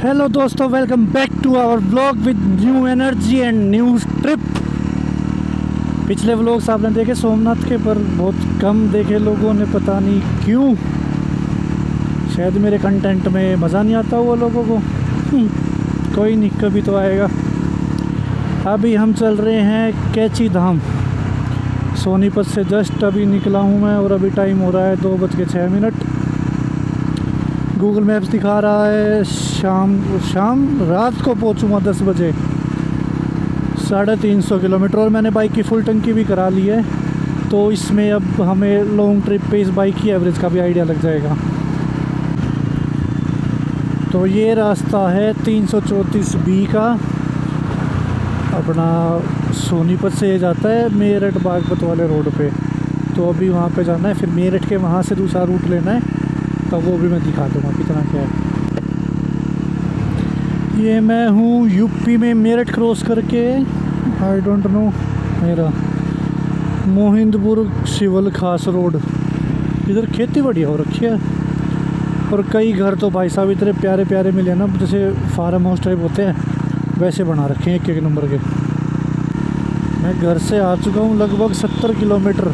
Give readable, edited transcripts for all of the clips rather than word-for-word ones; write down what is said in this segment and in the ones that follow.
Hello दोस्तों, welcome back to our blog with new energy and new trip. पिछले vlogs आपने देखे सोमनाथ के, पर बहुत कम देखे लोगों ने, पता नहीं क्यों। शायद मेरे कंटेंट में मज़ा नहीं आता हुआ लोगों को। कोई नहीं, कभी तो आएगा। अभी हम चल रहे हैं कैची धाम। सोनीपत से जस्ट अभी निकला हूँ मैं, और अभी टाइम हो रहा है 2:06। गूगल मैप्स दिखा रहा है शाम रात को पहुँचूँगा 10 बजे। 350 किलोमीटर, और मैंने बाइक की फुल टंकी भी करा ली है, तो इसमें अब हमें लॉन्ग ट्रिप पे इस बाइक की एवरेज का भी आइडिया लग जाएगा। तो ये रास्ता है 334B का, अपना सोनीपत से जाता है मेरठ बागपत वाले रोड पे। तो अभी वहाँ पे जाना है, फिर मेरठ के वहाँ से दूसरा रूट लेना है, तो वो भी मैं दिखा दूँगा कितना क्या है। ये मैं हूँ यूपी में, मेरठ क्रॉस करके आई डोंट नो मेरा मोहिंदपुर सिवल खास रोड। इधर खेती बढ़िया हो रखी है, और कई घर तो भाई साहब इतने प्यारे प्यारे मिले ना, जैसे फार्म हाउस टाइप होते हैं वैसे बना रखे हैं, एक नंबर के। मैं घर से आ चुका हूँ लगभग 70 किलोमीटर,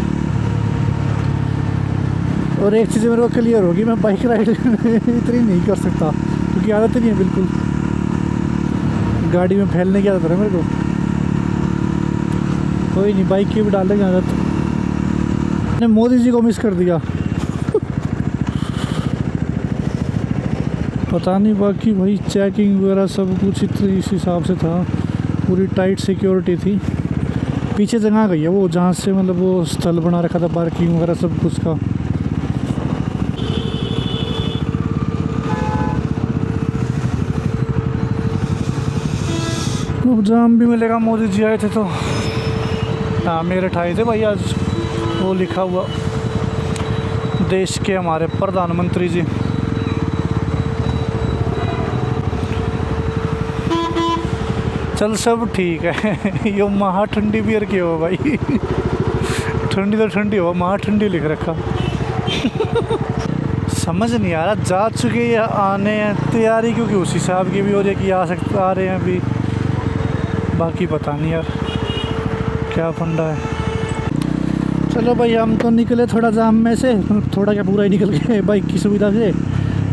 और एक चीज़ मेरे को क्लियर होगी, मैं बाइक राइड इतनी नहीं कर सकता, क्योंकि आदत नहीं है बिल्कुल। गाड़ी में फैलने की आदत है मेरे को। कोई नहीं, बाइक की भी डालेंगे आदत। मैंने मोदी जी को मिस कर दिया। पता नहीं, बाकी वही चेकिंग वगैरह सब कुछ इस हिसाब से था, पूरी टाइट सिक्योरिटी थी। पीछे जगह गई है वो, जहाँ से मतलब वो स्थल बना रखा था पार्किंग वगैरह सब कुछ का। अब जाम भी मिलेगा, मोदी जी आए थे तो। हाँ, मेरठ आए थे भाई आज, वो लिखा हुआ देश के हमारे प्रधानमंत्री जी। चल सब ठीक है। यो महा ठंडी बियर की हो भाई। ठंडी तो ठंडी हो, महा ठंडी लिख रखा। समझ नहीं आ रहा, जा चुके या आने हैं, तैयारी क्योंकि उस हिसाब की भी हो रही है कि आ रहे हैं अभी। बाकी पता नहीं यार क्या फंडा है। चलो भाई, हम तो निकले थोड़ा जाम में से, थोड़ा क्या पूरा ही निकल गए बाइक की सुविधा से।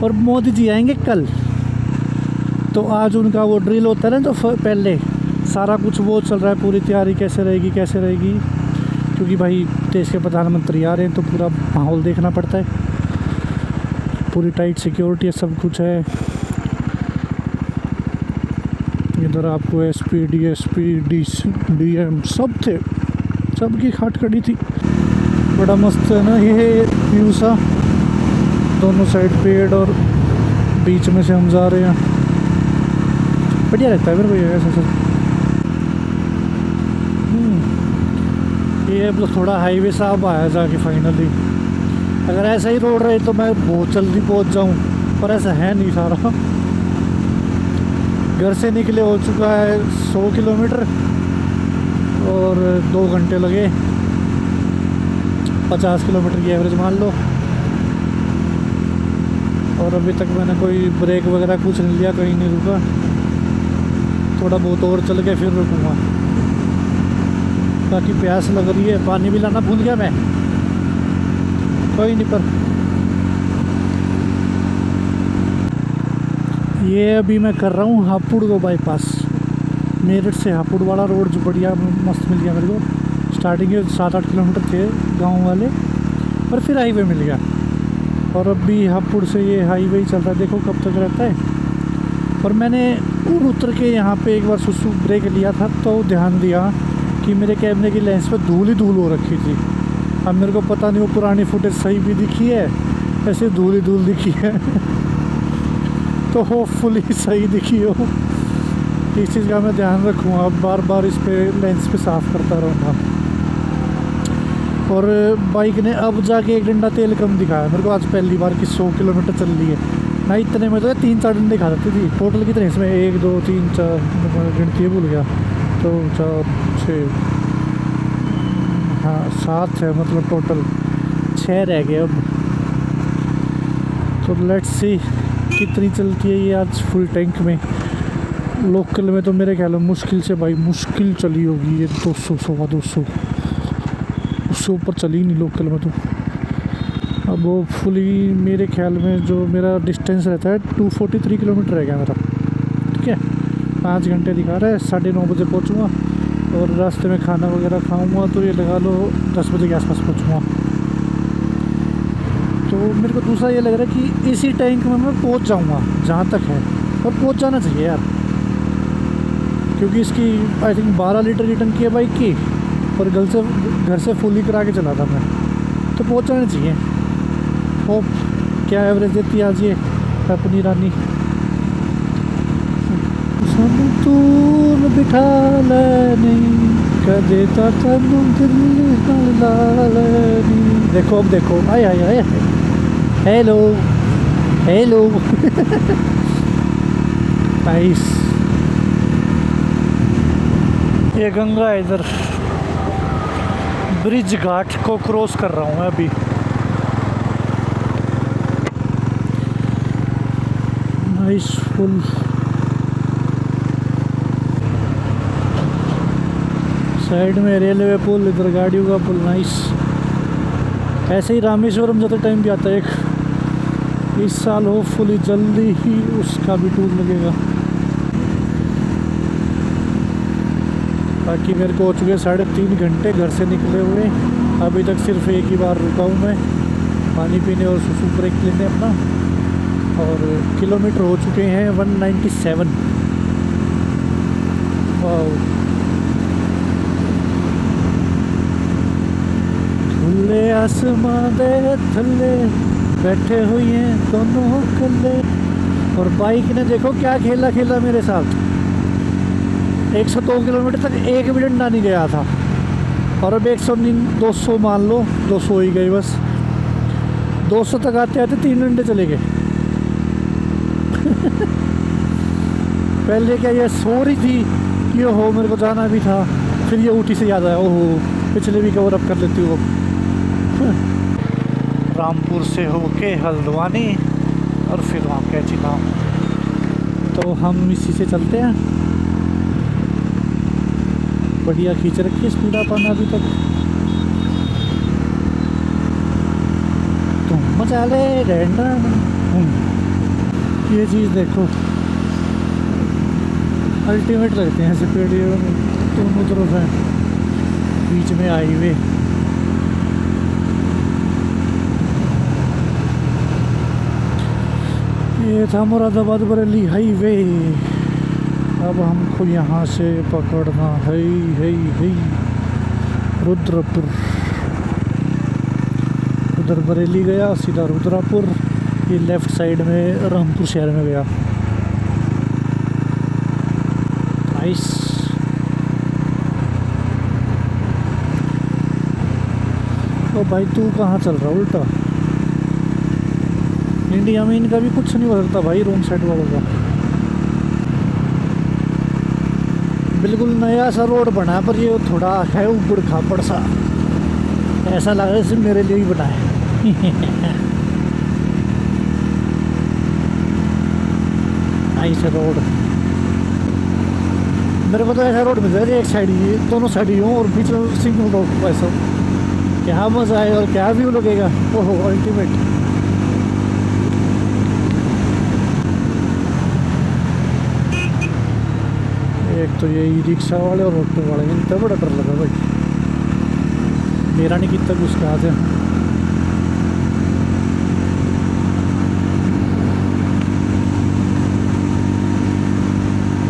और मोदी जी आएंगे कल, तो आज उनका वो ड्रिल होता है ना, तो पहले सारा कुछ वो चल रहा है, पूरी तैयारी कैसे रहेगी क्योंकि भाई देश के प्रधानमंत्री आ रहे हैं, तो पूरा माहौल देखना पड़ता है। पूरी टाइट सिक्योरिटी है, सब कुछ है। इधर आपको SP DSP DM सब थे, सबकी खाट खड़ी थी। बड़ा मस्त है ना ये व्यू सा, दोनों साइड पेड़ और बीच में से हम जा रहे हैं। बढ़िया लगता है मेरे को ये ऐसा सब। ये मतलब थोड़ा हाईवे साहब आया जाके फाइनली। अगर ऐसा ही रोड रहे तो मैं बहुत जल्दी पहुंच जाऊं, पर ऐसा है नहीं सारा। घर से निकले हो चुका है 100 किलोमीटर, और 2 घंटे लगे। 50 किलोमीटर की एवरेज मान लो। और अभी तक मैंने कोई ब्रेक वगैरह कुछ नहीं लिया, कहीं नहीं रुका। थोड़ा बहुत और चल के फिर रुकूँगा। बाकी प्यास लग रही है, पानी भी लाना भूल गया मैं। कोई नहीं, पर ये अभी मैं कर रहा हूँ हापुड़ को बाईपास। मेरठ से हापुड़ वाला रोड जो बढ़िया मस्त मिल गया मेरे को। स्टार्टिंग के 7-8 किलोमीटर थे गांव वाले, पर फिर हाईवे मिल गया। और अभी हापुड़ से ये हाईवे ही चल रहा है, देखो कब तक रहता है। और मैंने उतर के यहाँ पे एक बार सुसु ब्रेक लिया था, तो ध्यान दिया कि मेरे कैमरे की लेंस पे धूल ही धूल हो रखी थी। अब मेरे को पता नहीं वो पुरानी फुटेज सही भी दिखी है, ऐसे धूल ही धूल दिखी है। तो होपफुली सही दिखी हो। इस चीज़ का मैं ध्यान रखूँगा, बार बार इस पे लेंस पे साफ़ करता रहूँगा। और बाइक ने अब जाके 1 डंडा तेल कम दिखाया मेरे को आज, पहली बार कि 100 किलोमीटर चल रही है ना। इतने में तो 3-4 डंडे दिखा देती थी। टोटल कितने इसमें 1 2 3 4 गिनती भूल गया, तो 4 6 हाँ 7 है, मतलब टोटल 6 रह गए अब। तो लेट्स सी कितनी चलती है ये आज फुल टैंक में। लोकल में तो मेरे ख्याल में मुश्किल से भाई मुश्किल चली होगी ये 200 200 उससे ऊपर चली नहीं लोकल में तो। अब वो फुली मेरे ख्याल में जो मेरा डिस्टेंस रहता है 243 किलोमीटर रहेगा मेरा, ठीक है। 5 घंटे दिखा रहा है, 9:30 बजे पहुँचूँगा और रास्ते में खाना वगैरह खाऊँगा तो ये लगा लो 10 बजे के आसपास पहुँचूँगा। तो मेरे को दूसरा ये लग रहा है कि इसी टैंक में मैं पहुँच जाऊँगा जहाँ तक है, और पहुँच जाना चाहिए यार, क्योंकि इसकी आई थिंक 12 लीटर की टंकी है बाइक की, और घर से फुल ही करा के चला था मैं, तो पहुँच जाना चाहिए। होप क्या एवरेज देती है आज ये अपनी रानी। संतून बिठा लेनी देता तनु दिल लालनी। देखो अब देखो, आए आए आए, हेलो हेलो नाइस। ये गंगा है इधर, ब्रिज घाट को क्रॉस कर रहा हूँ मैं अभी। नाइस फुल साइड में रेलवे पुल, इधर गाड़ियों का पुल, नाइस। ऐसे ही रामेश्वरम जाते टाइम भी आता है एक, इस साल होपफुली जल्दी ही उसका भी टूर लगेगा। बाकी मेरे को हो चुके 3.5 घंटे घर से निकले हुए, अभी तक सिर्फ एक ही बार रुका हूँ मैं पानी पीने और सुसु ब्रेक लेने अपना, और किलोमीटर हो चुके हैं 197। वाह, खुले आसमां दे थल्ले बैठे हुए हैं दोनों कल्ले। और बाइक ने देखो क्या खेला खेला मेरे साथ, 102 किलोमीटर तक 1 मिनट ना नहीं गया था, और अब 200 मान लो, 200 ही गई बस। 200 तक आते आते 3 घंटे चले गए। पहले क्या ये सो रही थी कि ओहो मेरे को जाना भी था, फिर ये उठी से याद आया ओहो पिछले भी कवर अप कर लेती हूँ। रामपुर से होके हल्द्वानी और फिर वहाँ कैची गाँव, तो हम इसी से चलते हैं। बढ़िया खींच रखी स्पीड अपन अभी तक, तुम मचा ले रहना। ये चीज़ देखो अल्टीमेट लगते हैं ऐसे पेड़, दोनों तरफ है, बीच में हाईवे। ये था मुरादाबाद बरेली हाईवे। अब हमको यहाँ से पकड़ना है रुद्रपुर। उधर बरेली गया, सीधा रुद्रपुर, ये लेफ़्ट साइड में रामपुर शहर में गया। नाइस। तो भाई तू कहाँ चल रहा उल्टा? इंडिया में इनका भी कुछ नहीं हो सकता भाई, रोड साइड वालों का। बिल्कुल नया सा रोड बना है, पर ये थोड़ा है ऊबड़ खाबड़ सा, ऐसा लग रहा है सिर्फ मेरे लिए ही बना है। ऐसा रोड मेरे को तो ऐसा रोड मिल जाए एक साइड ही, दोनों साइड ही हो और बीच में सिंगल रोड, ऐसा क्या मज़ा आए और क्या व्यू लगेगा। ओहो अल्टीमेट। एक तो यही रिक्शा वाले और ऑटो वाले, इतना बड़ा डर लगा भाई, मेरा नहीं कितना कुछ कहा था।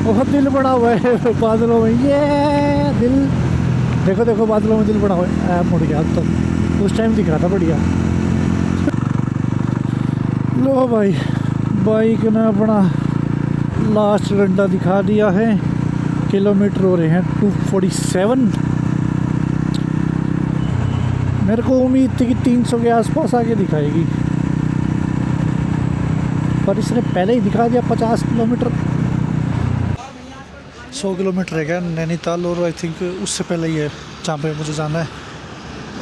बहुत दिल बड़ा हुआ है बादलों में, ये दिल देखो देखो बादलों में दिल बड़ा हुआ है। ऐप मुड़ गया अब तो, उस टाइम दिखा था बढ़िया। लो भाई बाइक ने अपना लास्ट डंडा दिखा दिया है। किलोमीटर हो रहे हैं 247। मेरे को उम्मीद थी कि 300 के आसपास आगे दिखाएगी, पर इसने पहले ही दिखा दिया 50 किलोमीटर। 100 किलोमीटर है क्या नैनीताल, और आई थिंक उससे पहले ही है जहाँ पे मुझे जाना है,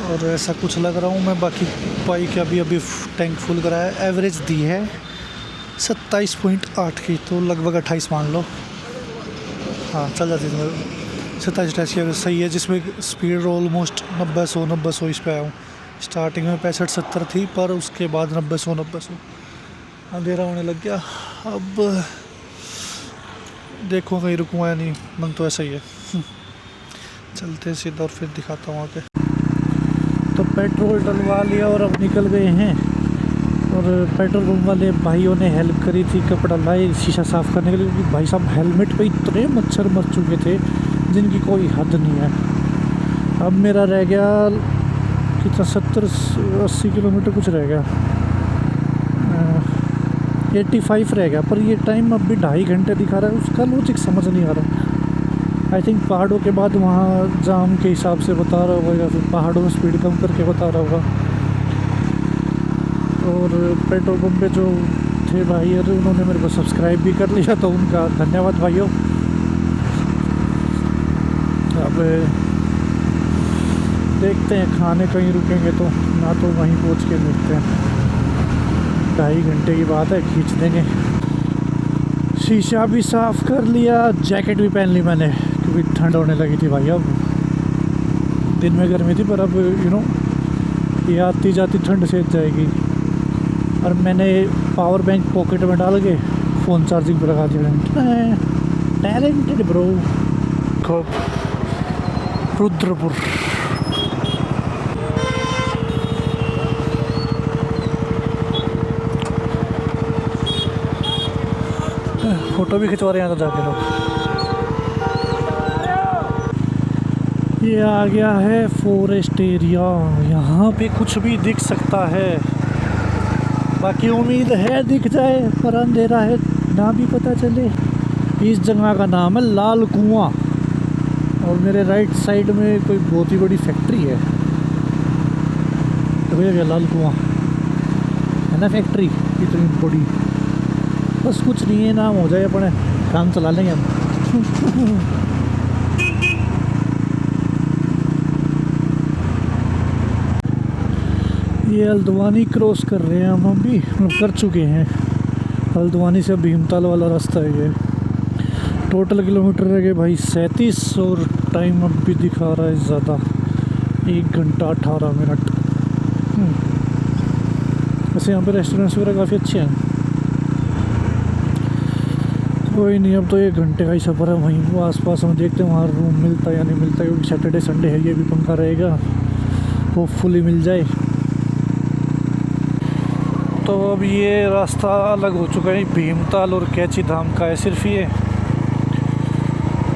और ऐसा कुछ लग रहा हूँ मैं। बाकी बाइक अभी टैंक फुल करा है, एवरेज दी है 27.8 की, तो लगभग 28 मान लो। हाँ चल जाती थी मेरे 27-28 की अगर सही है, जिसमें स्पीड ऑलमोस्ट 90-100 इस पे आया हूँ। स्टार्टिंग में 65-70 थी, पर उसके बाद 90-100 अंधेरा होने लग गया। अब देखो कहीं रुकूँ या नहीं, मन तो ऐसा ही है। चलते हैं सीधा और फिर दिखाता हूँ आगे। तो पेट्रोल डलवा लिया और अब निकल गए हैं। और पेट्रोल पंप वाले भाइयों ने हेल्प करी थी, कपड़ा लाए शीशा साफ़ करने के लिए, क्योंकि भाई साहब हेलमेट पे इतने मच्छर मर चुके थे जिनकी कोई हद नहीं है। अब मेरा रह गया कितना, 70-80 किलोमीटर कुछ रह गया, 85 रह गया। पर ये टाइम अब भी 2.5 घंटे दिखा रहा है, उसका लॉजिक समझ नहीं आ रहा। आई थिंक पहाड़ों के बाद वहाँ जाम के हिसाब से बता रहा होगा, या फिर पहाड़ों में स्पीड कम करके बता रहा होगा। और पेट्रोल पंप पे जो थे भाई, अरे उन्होंने मेरे को सब्सक्राइब भी कर लिया, तो उनका धन्यवाद भाइयों। अब देखते हैं, खाने कहीं रुकेंगे तो ना, तो वहीं पहुँच के देखते हैं। 2.5 घंटे की बात है, खींच देंगे। शीशा भी साफ़ कर लिया, जैकेट भी पहन ली मैंने, क्योंकि ठंड होने लगी थी भाई। अब दिन में गर्मी थी, पर अब ये आती जाती ठंड सेक जाएगी। और मैंने पावर बैंक पॉकेट में डाल के फ़ोन चार्जिंग पर लगा दिया। Talented bro. रुद्रपुर। फ़ोटो भी खिंचवा रहे हैं तो जाके लोग। ये आ गया है फॉरेस्ट एरिया, यहाँ पे कुछ भी दिख सकता है। बाकी उम्मीद है दिख जाए, पर अंधेरा है ना भी पता चले। इस जगह का नाम है लाल कुआं, और मेरे राइट साइड में कोई बहुत ही बड़ी फैक्ट्री है। तो भैया लाल कुआं है ना, फैक्ट्री इतनी बड़ी। बस कुछ नहीं है, नाम हो जाए अपने, काम चला लेंगे हम। ये हल्द्वानी क्रॉस कर रहे हैं हम भी, कर चुके हैं। हल्द्वानी से भीमताल वाला रास्ता है ये। टोटल किलोमीटर रह गए भाई 37, और टाइम अब भी दिखा रहा है ज़्यादा, 1 घंटा 18 मिनट। वैसे यहाँ पे रेस्टोरेंट्स वगैरह काफ़ी अच्छे हैं। कोई नहीं, अब तो 1 घंटे का ही सफ़र है। वहीं वो आसपास हम देखते हैं वहाँ रूम मिलता है या नहीं मिलता है, क्योंकि सैटरडे संडे है, ये भी पंखा रहेगा, होपफुली मिल जाए। तो अब ये रास्ता अलग हो चुका है, भीमताल और कैची धाम का है सिर्फ ये,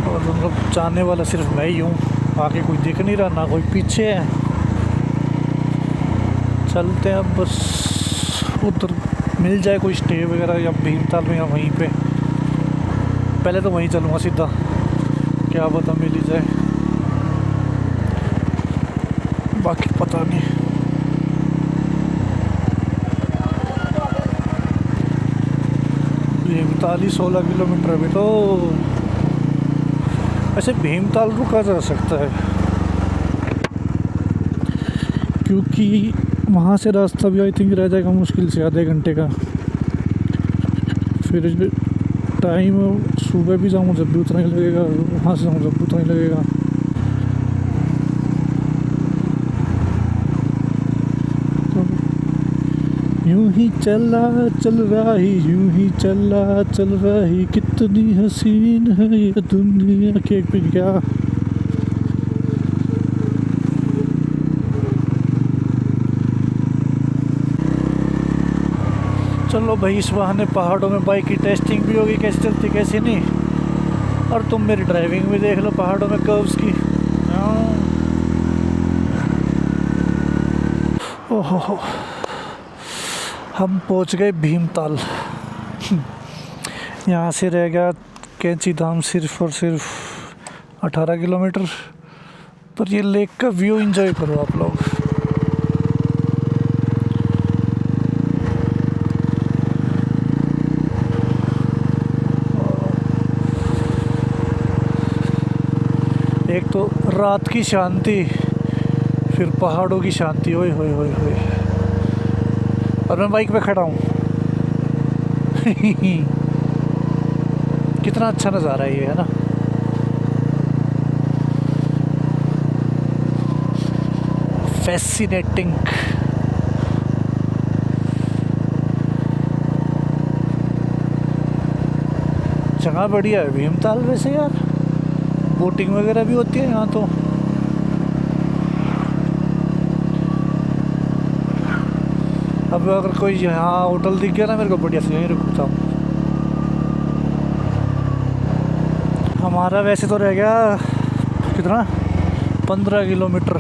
और मतलब जाने वाला सिर्फ मैं ही हूँ, आगे कोई दिख नहीं रहा, ना कोई पीछे है। चलते हैं अब, बस उधर मिल जाए कोई स्टे वगैरह, या भीमताल में या वहीं पे। पहले तो वहीं चलूँगा सीधा, क्या पता मिल ही जाए, बाकी पता नहीं। भीमताल 16 किलोमीटर अभी तो। ऐसे भीमताल रुका जा सकता है, क्योंकि वहाँ से रास्ता भी आई थिंक रह जाएगा मुश्किल से आधे घंटे का। फिर टाइम सुबह भी जाऊँ जब भी उतना ही लगेगा, वहाँ से जाऊँ जब भी उतना ही लगेगा। तो यूं ही चला चल रहा ही, यूं ही चला चल रहा ही, कितनी हसीन है ये दुनिया के क्या। चलो भाई, इस बहाने पहाड़ों में बाइक की टेस्टिंग भी होगी, कैसे चलती कैसे नहीं, और तुम मेरी ड्राइविंग भी देख लो पहाड़ों में कर्व्स की। ओहो, हम पहुंच गए भीमताल। यहाँ से रह गया कैंची धाम सिर्फ और सिर्फ 18 किलोमीटर। पर ये लेक का व्यू एंजॉय करो आप लोग। एक तो रात की शांति, फिर पहाड़ों की शांति, ओए होए होए होए। और मैं बाइक पे खड़ा हूँ। कितना अच्छा नज़ारा है ये, है ना। फैसिनेटिंग। जगह बढ़िया है भीमताल वैसे यार, बोटिंग वगैरह भी होती है यहाँ तो। अब अगर कोई यहाँ होटल दिख गया ना मेरे को, बढ़िया से यहीं रुकता हूँ। हमारा वैसे तो रह गया कितना, 15 किलोमीटर,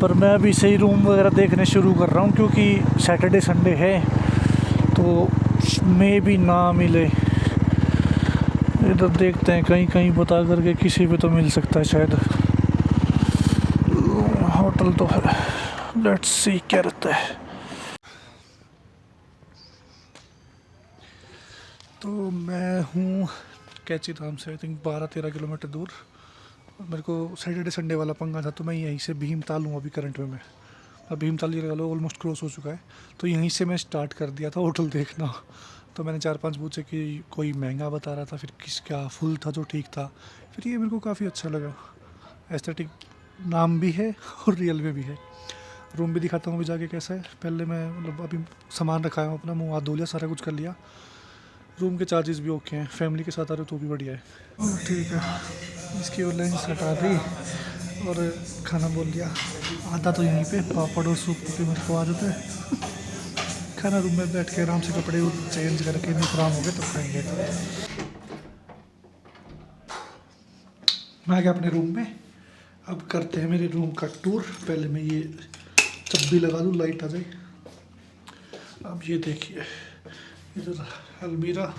पर मैं अभी सही रूम वगैरह देखने शुरू कर रहा हूँ क्योंकि सैटरडे संडे है तो मे भी ना मिले। इधर देखते हैं, कहीं कहीं बता करके किसी पे तो मिल सकता है शायद। होटल तो है, लेट्स सी क्या रहता है। तो मैं हूँ कैची धाम से आई थिंक 12-13 किलोमीटर दूर। मेरे को सैटरडे संडे वाला पंगा था तो मैं यहीं से भीमताल हूँ अभी करंट में। मैं अब भीमताल ये लगा लो ऑलमोस्ट क्रॉस हो चुका है, तो यहीं से मैं स्टार्ट कर दिया था होटल देखना। तो मैंने 4-5 पूछे कि कोई महंगा बता रहा था, फिर किसका फुल था जो ठीक था, फिर ये मेरे को काफ़ी अच्छा लगा। एस्थेटिक नाम भी है और रियल में भी है। रूम भी दिखाता हूँ अभी जाके कैसा है। पहले मैं मतलब अभी सामान रखा है, अपना मुँह हाथ धो लिया, सारा कुछ कर लिया। रूम के चार्जेस भी ओके हैं, फैमिली के साथ आ रहे हो तो भी बढ़िया है। ठीक है, इसकी और लेंस हटा दी और खाना बोल दिया। आधा तो यहीं पे पापड़ और सूप की मेरे को आदत है। खाना रूम में बैठ के आराम से कपड़े चेंज करके निकराम हो गए तब खाएंगे। मैं आ गया अपने रूम में, अब करते हैं मेरे रूम का टूर। पहले मैं ये चब्बी लगा दूँ, लाइट आ जाए। अब ये देखिए, इधर अलमीरा,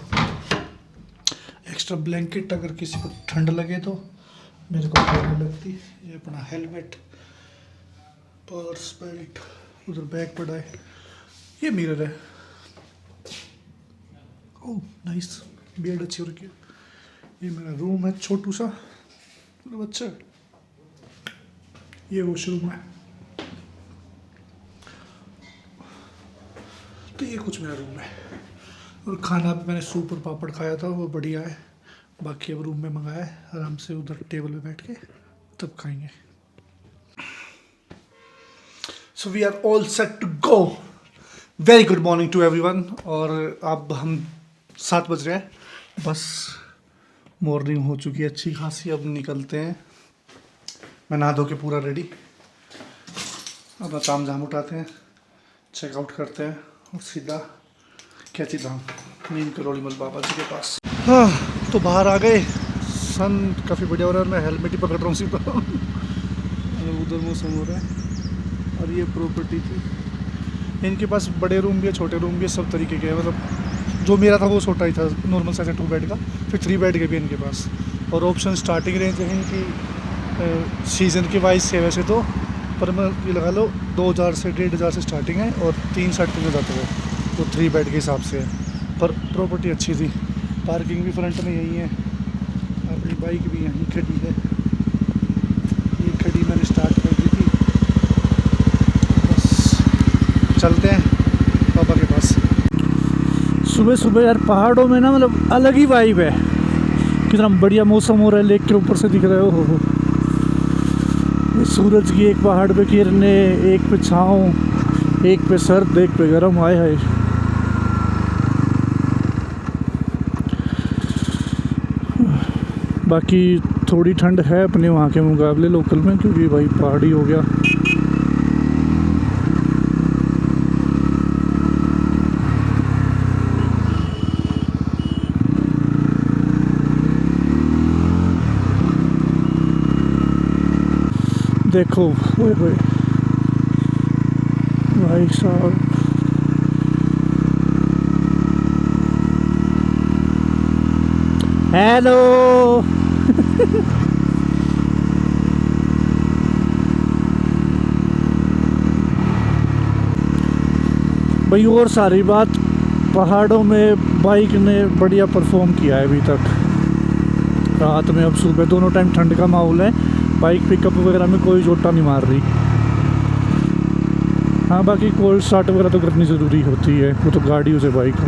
एक्स्ट्रा ब्लैंकेट अगर किसी को ठंड लगे तो, मेरे को ठंड लगती। ये अपना हेलमेट, पर्स, बेल्ट, उधर बैग पड़ा है, ये मिरर है। ओह नाइस, बेड अच्छी हो रखी है। ये मेरा रूम है छोटू सा, मतलब अच्छा है। ये वॉशरूम है। तो ये कुछ मेरा रूम है। और खाना भी मैंने सूप और पापड़ खाया था, वो बढ़िया है। बाकी अब रूम में मंगाया है, आराम से उधर टेबल पे बैठ के तब खाएंगे। So we are all set to go. Very good morning to everyone. और अब हम 7 बज रहे हैं, बस मॉर्निंग हो चुकी है अच्छी खासी। अब निकलते हैं। मैं नहा धो के पूरा रेडी, अब ताम झाम उठाते हैं, चेकआउट करते हैं और सीधा कैची धाम नीम करोलीमल बाबा जी के पास। हाँ, तो बाहर आ गए। सन काफ़ी बढ़िया हो रहा है, मैं हेलमेट ही पकड़ रहा हूँ सीधा। उधर मौसम हो रहा है। और ये प्रॉपर्टी थी, इनके पास बड़े रूम भी है, छोटे रूम भी है, सब तरीके के। मतलब जो मेरा था वो छोटा ही था, नॉर्मल साइज है 2 बेड का, फिर 3 बेड के भी इनके पास। और ऑप्शन स्टार्टिंग रेंज है इनकी सीज़न के वाइज से वैसे तो, पर मैं ये लगा लो 2000 से 1500 से स्टार्टिंग है और 3-3.5 में जाते हैं, तो 3 बेड के हिसाब से है। पर प्रॉपर्टी अच्छी थी, पार्किंग भी फ्रंट में यही है, अपनी बाइक भी यहीं खड़ी है। ये खड़ी मैंने स्टार्ट कर दी थी, बस चलते हैं पापा के पास। सुबह सुबह यार पहाड़ों में ना मतलब अलग ही वाइब है। कितना बढ़िया मौसम हो रहा है, लेक के ऊपर से दिख रहा है। हो सूरज की एक पहाड़ पे किरणें, एक पे छाँव, एक पे सर्द, एक पे गर्म। आए हाय, बाकी थोड़ी ठंड है अपने वहाँ के मुकाबले लोकल में, क्योंकि भाई पहाड़ी हो गया। देखो ओए होए भाई साहब, हेलो। भाई और सारी बात, पहाड़ों में बाइक ने बढ़िया परफॉर्म किया है अभी तक। रात में, अब सुबह, दोनों टाइम ठंड का माहौल है। बाइक पिकअप वगैरह में कोई चोटा नहीं मार रही। हाँ, बाकी कोल्ड स्टार्ट वगैरह तो करनी ज़रूरी होती है, वो तो गाड़ी उसे बाइक हो।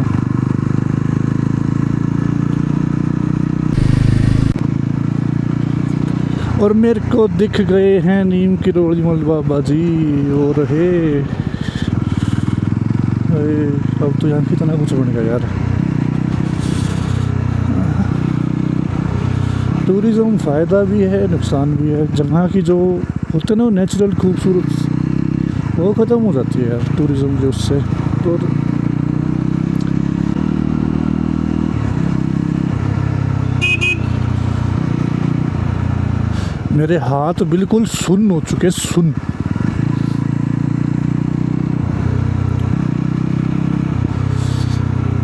और मेरे को दिख गए हैं नीम की रोड़ी मल बाबा जी। और हे अब तो यहाँ कितना कुछ बन गया यार। टूरिज़्म फ़ायदा भी है नुकसान भी है। जहाँ की जो होते हैं ना नेचुरल खूबसूरत, वो ख़त्म हो जाती है यार टूरिज़्म के उससे। तो मेरे हाथ बिल्कुल सुन्न हो चुके, सुन्न।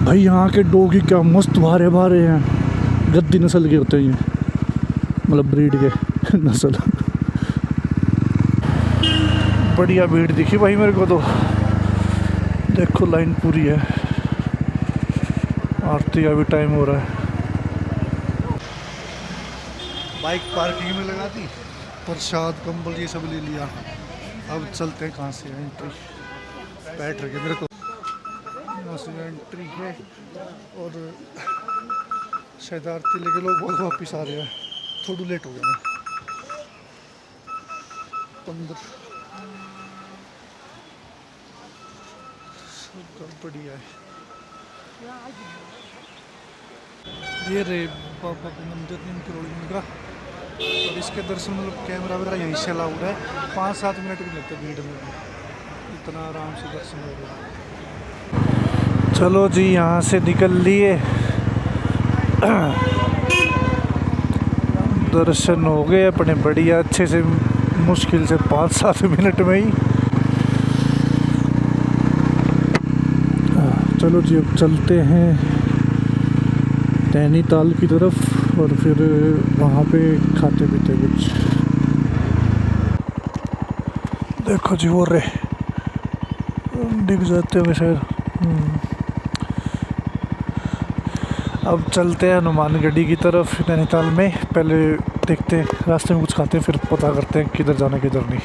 भाई यहाँ के डॉगी क्या मस्त भारे भारे हैं। गद्दी नस्ल के होते हैं ये, मतलब ब्रीड के नस्ल। बढ़िया भीड़ दिखी भाई मेरे को तो। देखो लाइन पूरी है, आरती का भी टाइम हो रहा है। बाइक पार्किंग में लगा दी, प्रसाद कंबल ये सब ले लिया। अब चलते हैं कहाँ से एंट्री। बैठ रखे मेरे को यहाँ से एंट्री है। और शायद आरती लेके लोग बहुत वापिस आ रहे हैं। थोड़ा लेट हो गया मैं 15। सब बढ़िया है। ये रे बाबा का मंदिर नीम करोड़ी का। और इसके दर्शन मतलब कैमरा वगैरह यहीं से अलाउड है। 5-7 मिनट भी लगते भीड़ में भी, इतना आराम से दर्शन हो गया। चलो जी यहाँ से निकल लिए। दर्शन हो गए अपने बढ़िया अच्छे से, मुश्किल से 5-7 मिनट में ही। चलो जी अब चलते हैं नैनीताल की तरफ और फिर वहाँ पे खाते पीते कुछ। देखो जी वो रे दिख जाते हैं शायद। अब चलते हैं हनुमानगढ़ी की तरफ नैनीताल में। पहले देखते हैं रास्ते में कुछ खाते हैं, फिर पता करते हैं किधर जाना किधर नहीं।